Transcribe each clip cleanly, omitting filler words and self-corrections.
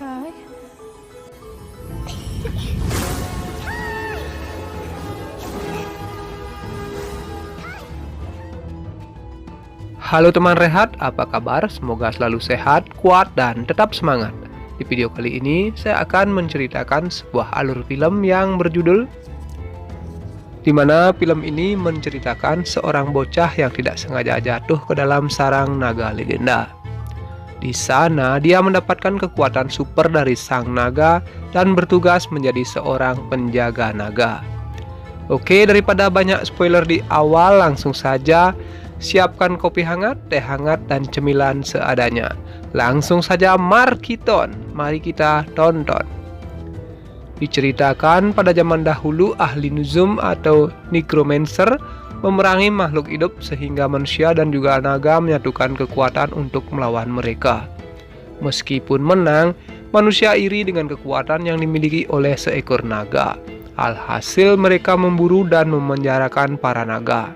Hai. Halo teman rehat, apa kabar? Semoga selalu sehat, kuat, dan tetap semangat. Di video kali ini, saya akan menceritakan sebuah alur film yang berjudul di mana film ini menceritakan seorang bocah yang tidak sengaja jatuh ke dalam sarang naga legenda. Di sana, dia mendapatkan kekuatan super dari sang naga dan bertugas menjadi seorang penjaga naga. Oke, daripada banyak spoiler di awal, langsung saja siapkan kopi hangat, teh hangat, dan cemilan seadanya. Langsung saja mari kita tonton. Diceritakan pada zaman dahulu ahli nuzum atau necromancer memerangi makhluk hidup sehingga manusia dan juga naga menyatukan kekuatan untuk melawan mereka. Meskipun menang, manusia iri dengan kekuatan yang dimiliki oleh seekor naga. Alhasil mereka memburu dan memenjarakan para naga.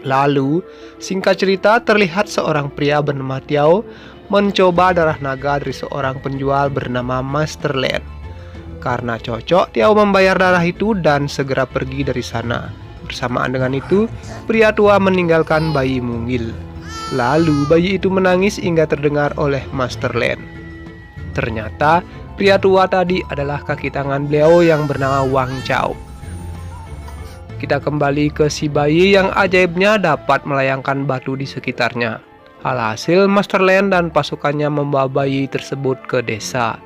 Lalu, singkat cerita, terlihat seorang pria bernama Tiao mencoba darah naga dari seorang penjual bernama Master Land. Karena cocok, Tiao membayar darah itu dan segera pergi dari sana. Bersamaan dengan itu, pria tua meninggalkan bayi mungil. Lalu, bayi itu menangis hingga terdengar oleh Master Land. Ternyata, pria tua tadi adalah kaki tangan beliau yang bernama Wang Chao. Kita kembali ke si bayi yang ajaibnya dapat melayangkan batu di sekitarnya. Alhasil, Master Land dan pasukannya membawa bayi tersebut ke desa,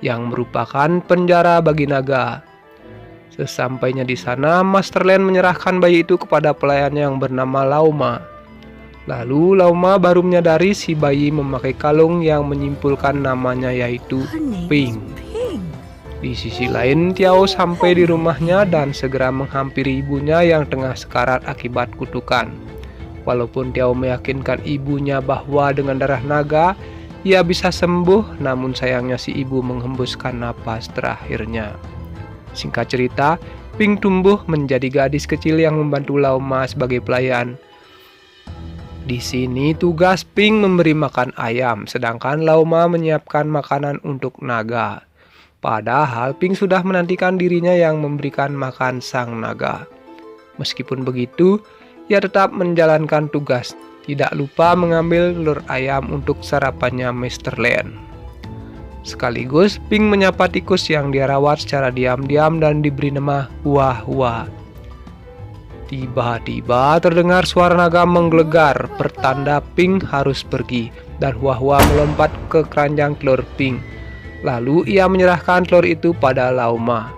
yang merupakan penjara bagi naga. Sesampainya di sana, Master Land menyerahkan bayi itu kepada pelayannya yang bernama Lauma. Lalu, Lauma baru menyadari si bayi memakai kalung yang menyimpulkan namanya yaitu Ping. Di sisi lain, Tiao sampai di rumahnya dan segera menghampiri ibunya yang tengah sekarat akibat kutukan. Walaupun Tiao meyakinkan ibunya bahwa dengan darah naga, ia bisa sembuh, namun sayangnya si ibu menghembuskan napas terakhirnya. Singkat cerita, Ping tumbuh menjadi gadis kecil yang membantu Lauma sebagai pelayan. Di sini tugas Ping memberi makan ayam, sedangkan Lauma menyiapkan makanan untuk naga. Padahal Ping sudah menantikan dirinya yang memberikan makan sang naga. Meskipun begitu, ia tetap menjalankan tugas, tidak lupa mengambil telur ayam untuk sarapannya Master Land. Sekaligus Ping menyapa tikus yang dia rawat secara diam-diam dan diberi nama Hua-Hua. Tiba-tiba terdengar suara naga menggelegar, pertanda Ping harus pergi, dan Hua-Hua melompat ke keranjang telur Ping. Lalu ia menyerahkan telur itu pada Lauma.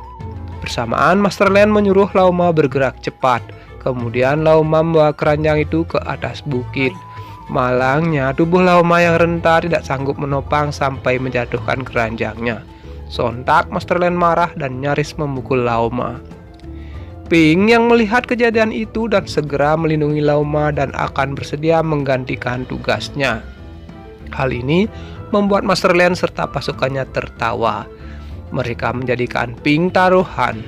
Bersamaan Master Land menyuruh Lauma bergerak cepat. Kemudian Lauma membawa keranjang itu ke atas bukit. Malangnya tubuh Lauma yang renta tidak sanggup menopang sampai menjatuhkan keranjangnya. Sontak Master Land marah dan nyaris memukul Lauma. Ping yang melihat kejadian itu dan segera melindungi Lauma dan akan bersedia menggantikan tugasnya. Hal ini membuat Master Land serta pasukannya tertawa. Mereka menjadikan Ping taruhan,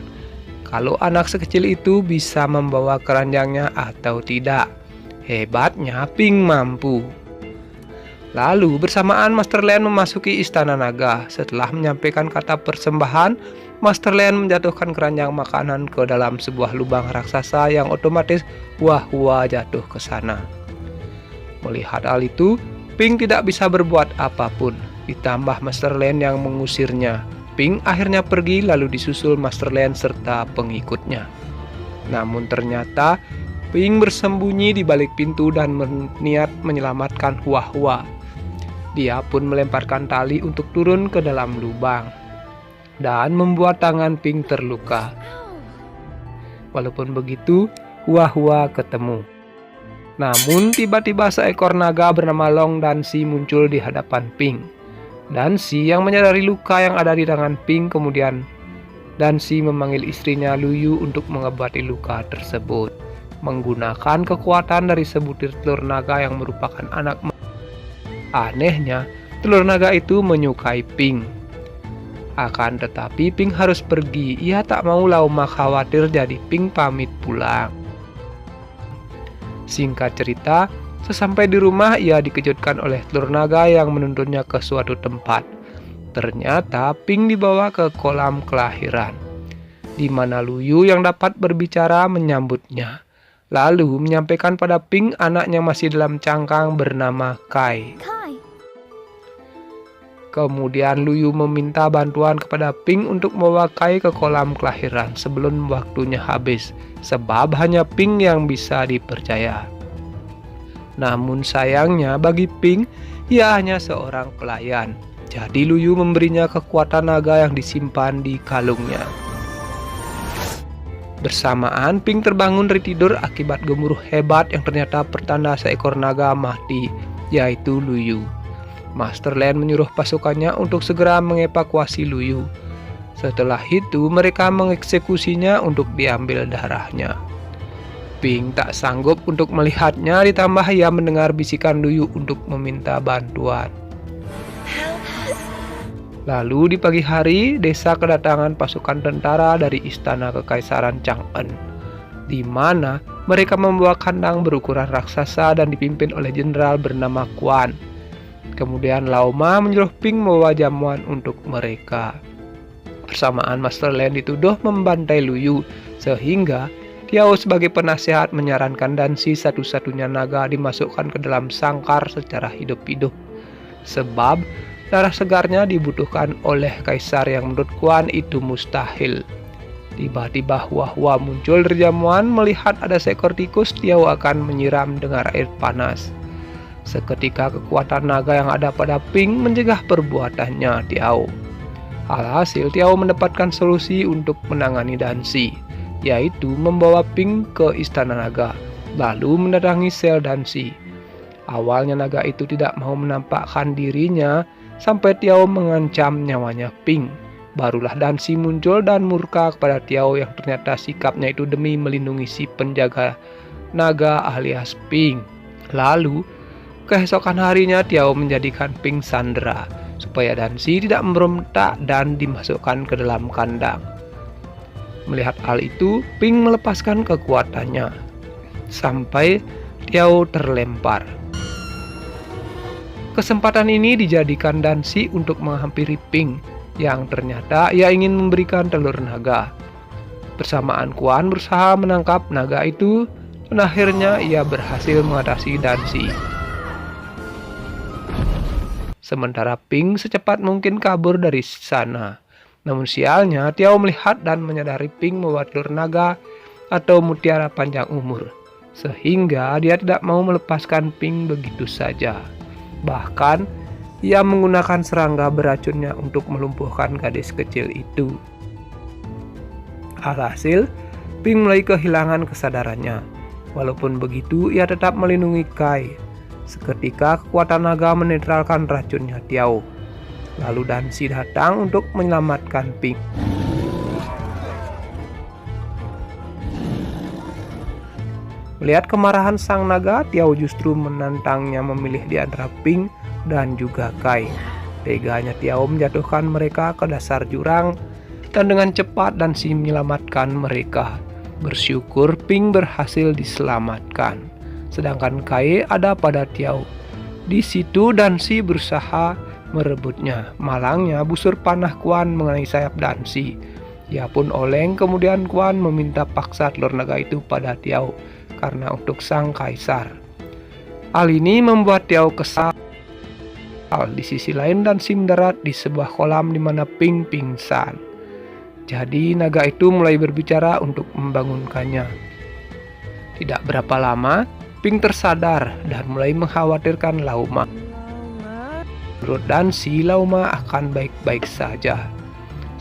kalau anak sekecil itu bisa membawa keranjangnya atau tidak. Hebatnya Ping mampu. Lalu bersamaan Master Land memasuki istana naga. Setelah menyampaikan kata persembahan, Master Land menjatuhkan keranjang makanan ke dalam sebuah lubang raksasa yang otomatis Hua-Hua jatuh ke sana. Melihat hal itu, Ping tidak bisa berbuat apapun, ditambah Master Land yang mengusirnya. Ping akhirnya pergi lalu disusul Master Land serta pengikutnya. Namun ternyata Ping bersembunyi di balik pintu dan berniat menyelamatkan Hua-Hua. Dia pun melemparkan tali untuk turun ke dalam lubang dan membuat tangan Ping terluka. Walaupun begitu, Hua-Hua ketemu. Namun tiba-tiba seekor naga bernama Long Dansi muncul di hadapan Ping. Dansi yang menyadari luka yang ada di tangan Ping, kemudian Dansi memanggil istrinya Luyu untuk mengobati luka tersebut. Menggunakan kekuatan dari sebutir telur naga yang merupakan anak. Anehnya, telur naga itu menyukai Ping. Akan tetapi Ping harus pergi, ia tak mau Lauma khawatir jadi Ping pamit pulang. Singkat cerita, sesampai di rumah ia dikejutkan oleh telur naga yang menuntunnya ke suatu tempat. Ternyata Ping dibawa ke kolam kelahiran, di mana Luyu yang dapat berbicara menyambutnya, lalu menyampaikan pada Ping anaknya masih dalam cangkang bernama Kai. Kemudian Luyu meminta bantuan kepada Ping untuk membawa Kai ke kolam kelahiran sebelum waktunya habis, sebab hanya Ping yang bisa dipercaya. Namun sayangnya bagi Ping, ia hanya seorang pelayan. Jadi Luyu memberinya kekuatan naga yang disimpan di kalungnya. Bersamaan Ping terbangun dari tidur akibat gemuruh hebat yang ternyata pertanda seekor naga mati, yaitu Luyu. Master Lan menyuruh pasukannya untuk segera mengevakuasi Luyu. Setelah itu mereka mengeksekusinya untuk diambil darahnya. Ping tak sanggup untuk melihatnya, ditambah ia mendengar bisikan Luyu untuk meminta bantuan. Lalu di pagi hari, desa kedatangan pasukan tentara dari istana kekaisaran Chang'en, di mana mereka membawa kandang berukuran raksasa dan dipimpin oleh jenderal bernama Quan. Kemudian Lao Ma menyuruh Ping membawa jamuan untuk mereka. Bersamaan Master Lan dituduh membantai Luyu, sehingga Tiao sebagai penasehat menyarankan Dansi satu-satunya naga dimasukkan ke dalam sangkar secara hidup-hidup. Sebab darah segarnya dibutuhkan oleh kaisar yang menurut Quan itu mustahil. Tiba-tiba Hua-Hua muncul dari jamuan, melihat ada seekor tikus, Tiao akan menyiram dengan air panas. Seketika kekuatan naga yang ada pada Ping mencegah perbuatannya Tiao. Alhasil Tiao mendapatkan solusi untuk menangani Dansi, yaitu membawa Ping ke istana naga, lalu mendatangi sel Dansi. Awalnya naga itu tidak mau menampakkan dirinya, sampai Tiao mengancam nyawanya Ping. Barulah Dansi muncul dan murka kepada Tiao yang ternyata sikapnya itu demi melindungi si penjaga naga alias Ping. Lalu keesokan harinya Tiao menjadikan Ping sandera, supaya Dansi tidak memberontak dan dimasukkan ke dalam kandang. Melihat hal itu, Ping melepaskan kekuatannya, sampai Tiao terlempar. Kesempatan ini dijadikan Dansi untuk menghampiri Ping, yang ternyata ia ingin memberikan telur naga. Bersamaan Quan berusaha menangkap naga itu, dan akhirnya ia berhasil mengatasi Dansi. Sementara Ping secepat mungkin kabur dari sana. Namun sialnya, Tiao melihat dan menyadari Ping membawa telur naga atau mutiara panjang umur, sehingga dia tidak mau melepaskan Ping begitu saja. Bahkan, ia menggunakan serangga beracunnya untuk melumpuhkan gadis kecil itu. Alhasil, Ping mulai kehilangan kesadarannya. Walaupun begitu, ia tetap melindungi Kai. Seketika kekuatan naga menetralkan racunnya Tiao. Lalu Dansi datang untuk menyelamatkan Ping. Melihat kemarahan sang naga, Tiao justru menantangnya memilih di antara Ping dan juga Kai. Teganya Tiao menjatuhkan mereka ke dasar jurang, dan dengan cepat Dansi menyelamatkan mereka. Bersyukur Ping berhasil diselamatkan, sedangkan Kai ada pada Tiao. Di situ Dansi berusaha merebutnya. Malangnya busur panah Quan mengenai sayap Dansi. Ia pun oleng, kemudian Quan meminta paksa telur naga itu pada Tiao karena untuk sang kaisar. Hal ini membuat Tiao kesal. Di sisi lain Dansi mendarat di sebuah kolam di mana Ping pingsan. Jadi naga itu mulai berbicara untuk membangunkannya. Tidak berapa lama, Ping tersadar dan mulai mengkhawatirkan Lao Ma. Menurut Dansi, Lao Ma akan baik-baik saja.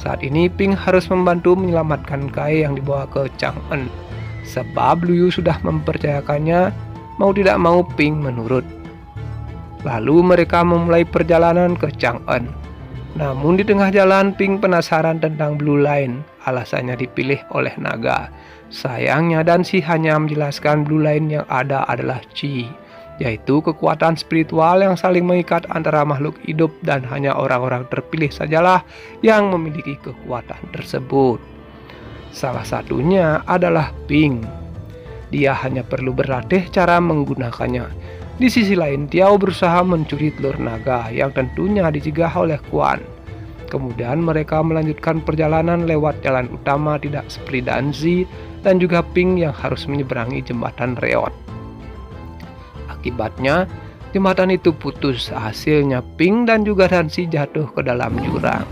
Saat ini Ping harus membantu menyelamatkan Kai yang dibawa ke Chang'en, sebab Luyu sudah mempercayakannya, mau tidak mau Ping menurut. Lalu mereka memulai perjalanan ke Chang'en. Namun di tengah jalan Ping penasaran tentang Blue Line, alasannya dipilih oleh naga. Sayangnya Dansi hanya menjelaskan Blue Line yang ada adalah Qi, yaitu kekuatan spiritual yang saling mengikat antara makhluk hidup, dan hanya orang-orang terpilih sajalah yang memiliki kekuatan tersebut. Salah satunya adalah Ping. Dia hanya perlu berlatih cara menggunakannya. Di sisi lain, Tiao berusaha mencuri telur naga yang tentunya dicegah oleh Quan. Kemudian mereka melanjutkan perjalanan lewat jalan utama tidak seperti Danzi dan juga Ping yang harus menyeberangi jembatan Reot. Akibatnya, jembatan itu putus. Hasilnya Ping dan juga Danzi jatuh ke dalam jurang.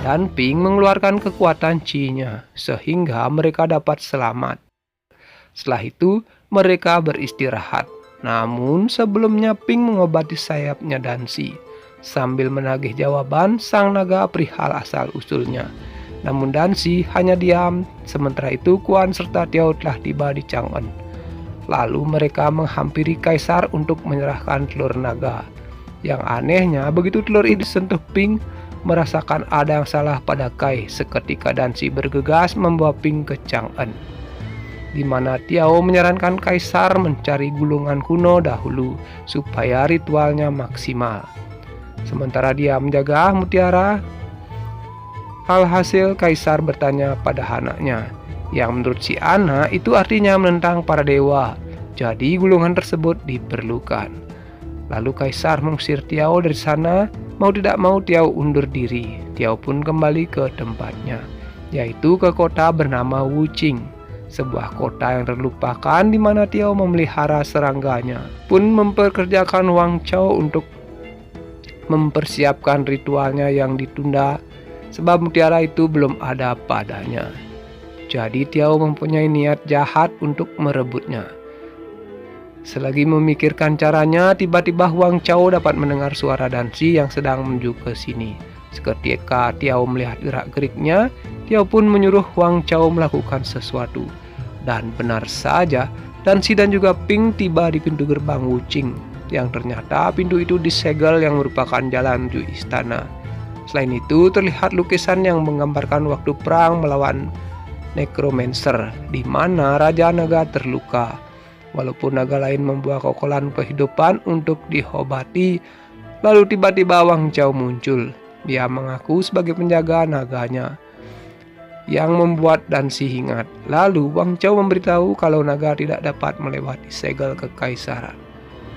Dan Ping mengeluarkan kekuatan Chi-nya sehingga mereka dapat selamat. Setelah itu, mereka beristirahat. Namun sebelumnya Ping mengobati sayapnya Danzi sambil menagih jawaban sang naga perihal asal-usulnya. Namun Danzi hanya diam. Sementara itu Kuan serta Tiao telah tiba di Chang'en. Lalu mereka menghampiri Kaisar untuk menyerahkan telur naga. Yang anehnya, begitu telur itu disentuh Ping, merasakan ada yang salah pada Kai. Seketika Danzi bergegas membawa Ping ke Chang'en, di mana Tiao menyarankan Kaisar mencari gulungan kuno dahulu supaya ritualnya maksimal. Sementara dia menjaga mutiara, alhasil Kaisar bertanya pada anaknya, yang menurut si anak itu artinya menentang para dewa. Jadi gulungan tersebut diperlukan. Lalu Kaisar mengusir Tiao dari sana. Mau tidak mau Tiao undur diri. Tiao pun kembali ke tempatnya, yaitu ke kota bernama Wuqing, sebuah kota yang terlupakan di mana Tiao memelihara serangganya. Pun memperkerjakan Wang Chao untuk mempersiapkan ritualnya yang ditunda sebab mutiara itu belum ada padanya. Jadi Tiao mempunyai niat jahat untuk merebutnya. Selagi memikirkan caranya, tiba-tiba Wang Chao dapat mendengar suara Danzi yang sedang menuju ke sini. Seketika Tiao melihat gerak-geriknya, Tiao pun menyuruh Wang Chao melakukan sesuatu. Dan benar saja, Danzi dan juga Ping tiba di pintu gerbang Wuqing, yang ternyata pintu itu disegel yang merupakan jalan menuju istana. Selain itu, terlihat lukisan yang menggambarkan waktu perang melawan Necromancer, di mana Raja Naga terluka. Walaupun naga lain membawa kokolan kehidupan untuk diobati, lalu tiba-tiba Wang Chao muncul. Dia mengaku sebagai penjaga naganya, yang membuat Danzi ingat. Lalu Wang Chao memberitahu kalau naga tidak dapat melewati segel kekaisaran.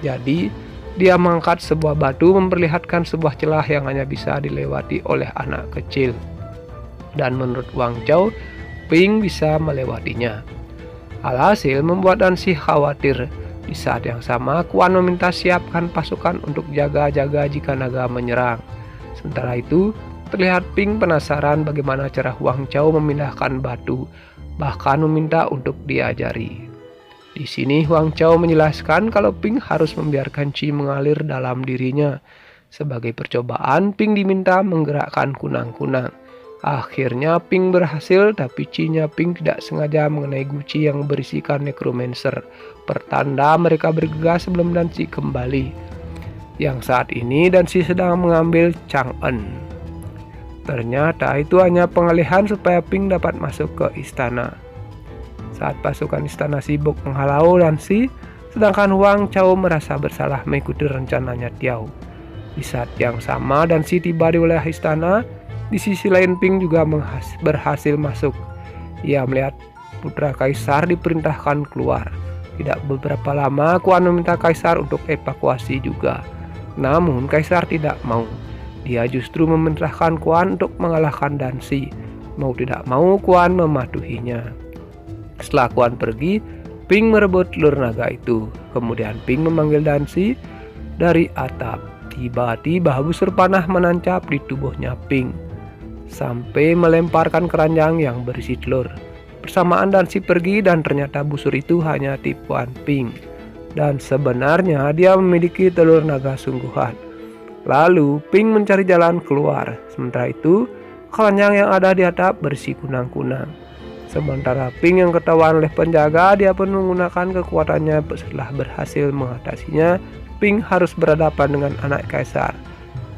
Jadi, dia mengangkat sebuah batu memperlihatkan sebuah celah yang hanya bisa dilewati oleh anak kecil. Dan menurut Wang Chao, Ping bisa melewatinya. Alhasil membuat Danzi khawatir. Di saat yang sama, Kuan meminta siapkan pasukan untuk jaga-jaga jika naga menyerang. Sementara itu, terlihat Ping penasaran bagaimana cara Wang Chao memindahkan batu, bahkan meminta untuk diajari. Di sini Wang Chao menjelaskan kalau Ping harus membiarkan Qi mengalir dalam dirinya. Sebagai percobaan, Ping diminta menggerakkan kunang-kunang. Akhirnya Ping berhasil, tapi Qi-nya Ping tidak sengaja mengenai guci yang berisikan Necromancer. Pertanda mereka bergegas sebelum Danzi kembali. Yang saat ini Danzi sedang mengambil Chang'en. Ternyata itu hanya pengalihan supaya Ping dapat masuk ke istana. Saat pasukan istana sibuk menghalau Danzi, sedangkan Wang Chao merasa bersalah mengikuti rencananya Tiao. Di saat yang sama Danzi tiba di wilayah istana. Di sisi lain Ping juga berhasil masuk. Ia melihat putra Kaisar diperintahkan keluar. Tidak beberapa lama Kuan meminta Kaisar untuk evakuasi juga. Namun Kaisar tidak mau. Dia justru memerintahkan Kuan untuk mengalahkan Danzi. Mau tidak mau Kuan mematuhinya. Setelah Kuan pergi, Ping merebut telur naga itu. Kemudian Ping memanggil Danzi dari atap. Tiba-tiba busur panah menancap di tubuhnya Ping sampai melemparkan keranjang yang berisi telur. Bersamaan Danzi pergi dan ternyata busur itu hanya tipuan Ping. Dan sebenarnya dia memiliki telur naga sungguhan. Lalu Ping mencari jalan keluar. Sementara itu keranjang yang ada di atap berisi kunang-kunang. Sementara Ping yang ketahuan oleh penjaga, dia pun menggunakan kekuatannya. Setelah berhasil mengatasinya, Ping harus berhadapan dengan anak Kaisar.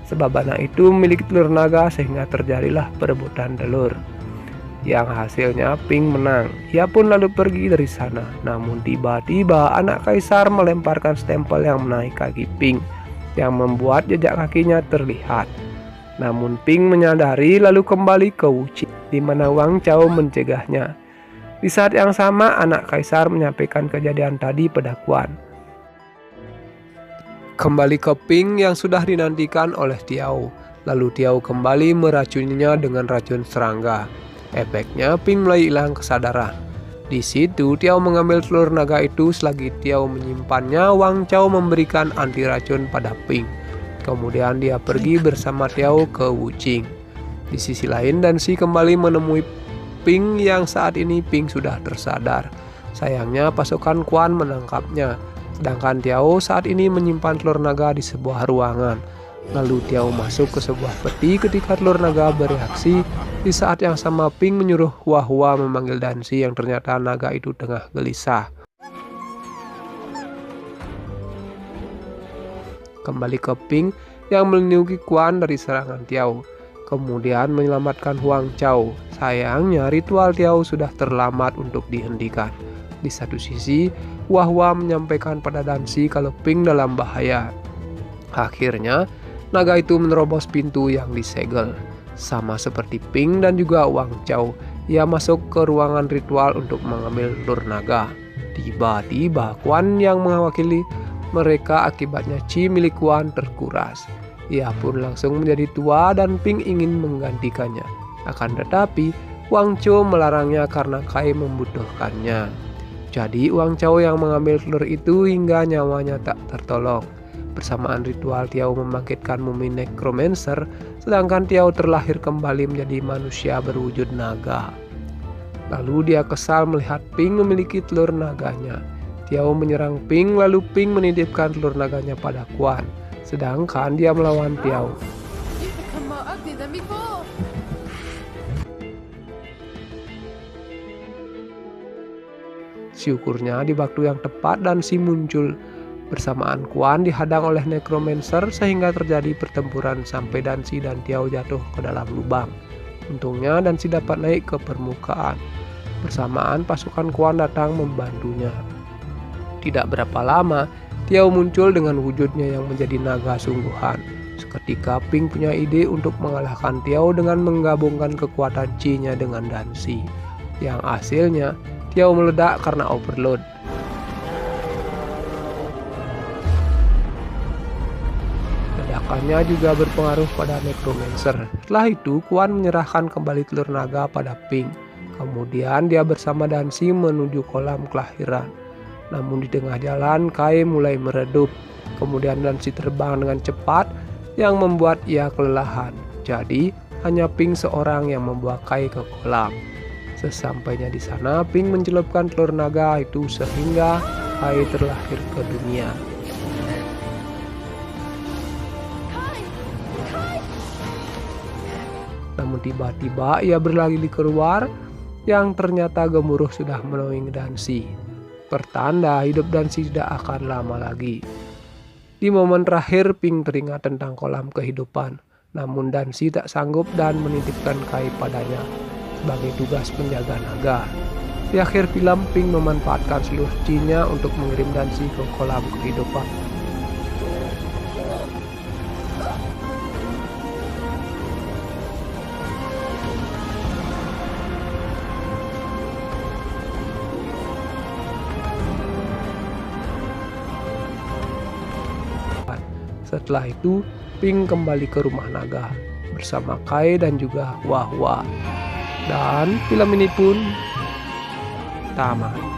Sebab anak itu memiliki telur naga sehingga terjadilah perebutan telur. Yang hasilnya Ping menang. Ia pun lalu pergi dari sana. Namun tiba-tiba anak Kaisar melemparkan stempel yang menaik kaki Ping, yang membuat jejak kakinya terlihat. Namun Ping menyadari lalu kembali ke Wuqing, di mana Wang Chao mencegahnya. Di saat yang sama anak Kaisar menyampaikan kejadian tadi pada Kuan. Kembali ke Ping yang sudah dinantikan oleh Tiao. Lalu Tiao kembali meracuninya dengan racun serangga. Efeknya Ping mulai hilang kesadaran. Di situ Tiao mengambil telur naga itu. Selagi Tiao menyimpannya, Wang Chao memberikan anti racun pada Ping. Kemudian dia pergi bersama Tiao ke Wuqing. Di sisi lain, Dansi kembali menemui Ping yang saat ini Ping sudah tersadar. Sayangnya pasukan Quan menangkapnya. Sedangkan Tiao saat ini menyimpan telur naga di sebuah ruangan. Lalu Tiao masuk ke sebuah peti ketika telur naga bereaksi. Di saat yang sama Ping menyuruh Hua Hua memanggil Dansi yang ternyata naga itu tengah gelisah. Kembali ke Ping yang melindungi Quan dari serangan Tiao. Kemudian menyelamatkan Huang Chao. Sayangnya ritual Tiao sudah terlambat untuk dihentikan. Di satu sisi, Hua Hua menyampaikan pada Dansi kalau Ping dalam bahaya. Akhirnya, naga itu menerobos pintu yang disegel. Sama seperti Ping dan juga Wang Chao, ia masuk ke ruangan ritual untuk mengambil telur naga. Tiba-tiba Quan yang mewakili mereka akibatnya Qi milik Quan terkuras. Ia pun langsung menjadi tua dan Ping ingin menggantikannya. Akan tetapi, Wang Chao melarangnya karena Kai membutuhkannya. Jadi Wang Chao yang mengambil telur itu hingga nyawanya tak tertolong. Bersamaan ritual Tiao membangkitkan mumi Necromancer, sedangkan Tiao terlahir kembali menjadi manusia berwujud naga. Lalu dia kesal melihat Ping memiliki telur naganya. Tiao menyerang Ping, lalu Ping menitipkan telur naganya pada Quan. Sedangkan dia melawan Tiao. Syukurnya di waktu yang tepat Dansi muncul. Bersamaan Quan dihadang oleh Necromancer sehingga terjadi pertempuran sampai Dansi dan Tiao jatuh ke dalam lubang. Untungnya Dansi dapat naik ke permukaan. Bersamaan pasukan Quan datang membantunya. Tidak berapa lama, Tiao muncul dengan wujudnya yang menjadi naga sungguhan. Seketika Ping punya ide untuk mengalahkan Tiao dengan menggabungkan kekuatan Qi-nya dengan Dansi. Yang hasilnya, Tiao meledak karena overload. Ledakannya juga berpengaruh pada Necromancer. Setelah itu, Quan menyerahkan kembali telur naga pada Ping. Kemudian dia bersama Dansi menuju kolam kelahiran. Namun di tengah jalan, Kai mulai meredup. Kemudian Dansi terbang dengan cepat yang membuat ia kelelahan. Jadi, hanya Ping seorang yang membawa Kai ke kolam. Sesampainya di sana, Ping mencelupkan telur naga itu sehingga Kai terlahir ke dunia. Namun tiba-tiba ia berlari keluar yang ternyata gemuruh sudah menolong Dansi. Pertanda hidup Dansi tidak akan lama lagi. Di momen terakhir Ping teringat tentang kolam kehidupan. Namun Dansi tak sanggup dan menitipkan Kai padanya sebagai tugas penjaga naga. Di akhir film, Ping memanfaatkan seluruh Qi-nya untuk mengirim Dansi ke kolam kehidupan. Setelah itu, Ping kembali ke rumah naga bersama Kai dan juga Hua Hua. Dan film ini pun tamat.